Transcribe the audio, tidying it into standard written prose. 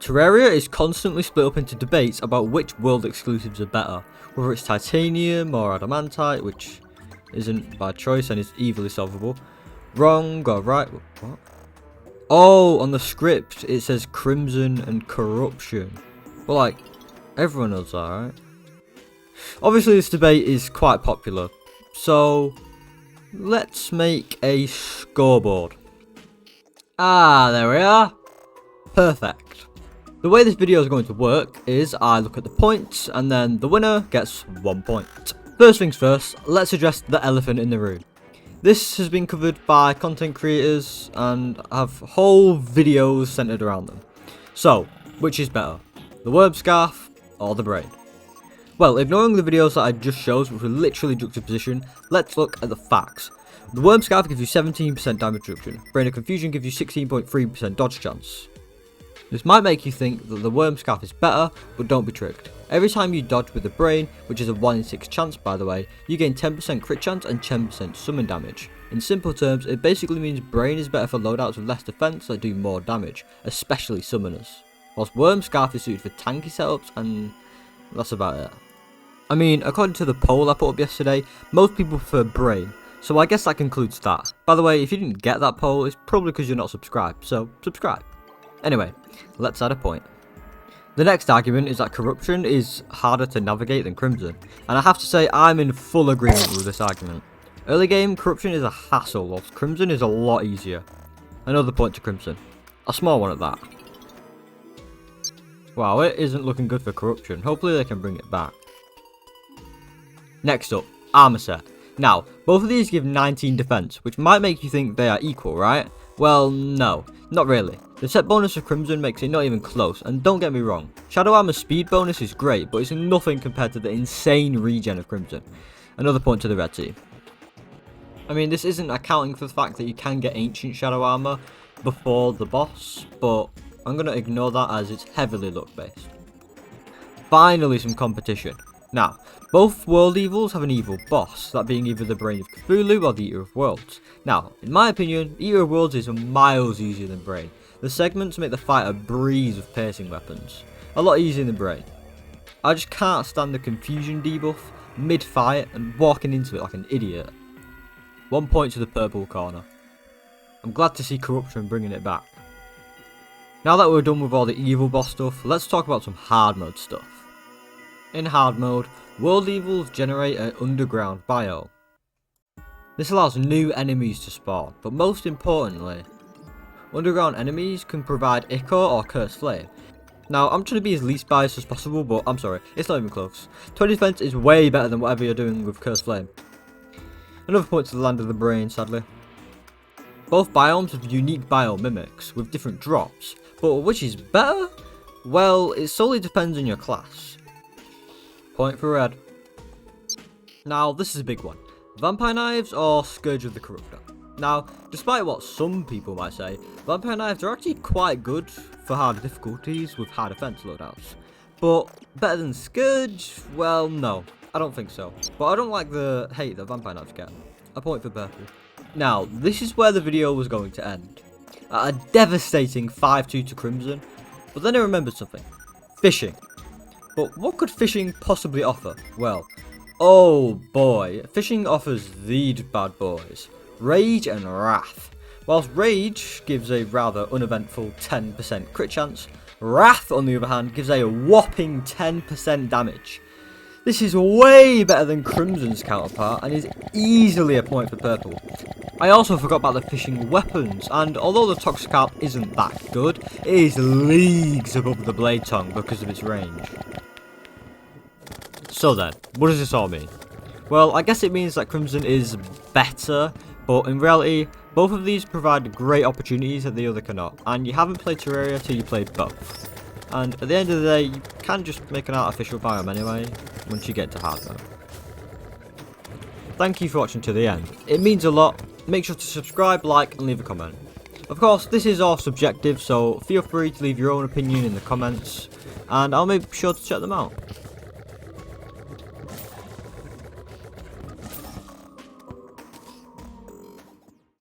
Terraria is constantly split up into debates about which world exclusives are better, whether it's titanium or adamantite, which isn't by choice and is easily solvable. Wrong or right? What? Oh, on the script it says crimson and corruption. Well, like, everyone knows that, right? Obviously this debate is quite popular, so let's make a scoreboard. Ah, there we are. Perfect. The way this video is going to work is I look at the points and then the winner gets 1 point. First things first, let's address the elephant in the room. This has been covered by content creators and have whole videos centered around them. So, which is better, the worm scarf or the brain? Well, ignoring the videos that I just showed, which were literally juxtaposition, let's look at the facts. The worm scarf gives you 17% damage reduction, brain of confusion gives you 16.3% dodge chance. This might make you think that the worm scarf is better, but don't be tricked. Every time you dodge with the brain, which is a 1 in 6 chance by the way, you gain 10% crit chance and 10% summon damage. In simple terms, it basically means brain is better for loadouts with less defense that do more damage, especially summoners. Whilst worm scarf is suited for tanky setups, and that's about it. I mean, according to the poll I put up yesterday, most people prefer brain, so I guess that concludes that. By the way, if you didn't get that poll, it's probably because you're not subscribed, so subscribe. Anyway, let's add a point. The next argument is that corruption is harder to navigate than crimson, and I have to say I'm in full agreement with this argument. Early game, corruption is a hassle, whilst crimson is a lot easier. Another point to crimson. A small one at that. Wow, it isn't looking good for corruption. Hopefully they can bring it back. Next up, armor set. Now, both of these give 19 defense, which might make you think they are equal, right? Well, no, not really. The set bonus of Crimson makes it not even close, and don't get me wrong, Shadow Armor's speed bonus is great, but it's nothing compared to the insane regen of Crimson. Another point to the red team. I mean, this isn't accounting for the fact that you can get Ancient Shadow Armor before the boss, but I'm going to ignore that as it's heavily luck based. Finally, some competition. Now, both world evils have an evil boss, that being either the Brain of Cthulhu or the Eater of Worlds. Now, in my opinion, Eater of Worlds is miles easier than Brain. The segments make the fight a breeze with piercing weapons. A lot easier than Brain. I just can't stand the confusion debuff, mid-fight, and walking into it like an idiot. 1 point to the purple corner. I'm glad to see Corruption bringing it back. Now that we're done with all the evil boss stuff, let's talk about some hard mode stuff. In hard mode, world evils generate an underground biome. This allows new enemies to spawn, but most importantly, underground enemies can provide Ichor or Cursed Flame. Now, I'm trying to be as least biased as possible, but I'm sorry, it's not even close. 20 defense is way better than whatever you're doing with Cursed Flame. Another point to the land of the brain, sadly. Both biomes have unique biome mimics, with different drops, but which is better? Well, it solely depends on your class. Point for red. Now, this is a big one. Vampire Knives or Scourge of the Corruptor? Now, despite what some people might say, Vampire Knives are actually quite good for harder difficulties with high defense loadouts. But better than Scourge? Well, no, I don't think so. But I don't like the hate that Vampire Knives get. A point for purple. Now, this is where the video was going to end. At a devastating 5-2 to Crimson, but then I remembered something. Fishing. But what could fishing possibly offer? Well, oh boy, fishing offers these bad boys. Rage and Wrath. Whilst Rage gives a rather uneventful 10% crit chance, Wrath on the other hand gives a whopping 10% damage. This is way better than Crimson's counterpart and is easily a point for purple. I also forgot about the fishing weapons, and although the Toxicarp isn't that good, it is leagues above the Blade Tongue because of its range. So then, what does this all mean? Well, I guess it means that Crimson is better, but in reality, both of these provide great opportunities that the other cannot, and you haven't played Terraria till you played both. And at the end of the day, you can just make an artificial biome anyway, once you get to hard mode. Thank you for watching to the end. It means a lot. Make sure to subscribe, like, and leave a comment. Of course, this is all subjective, so feel free to leave your own opinion in the comments, and I'll make sure to check them out.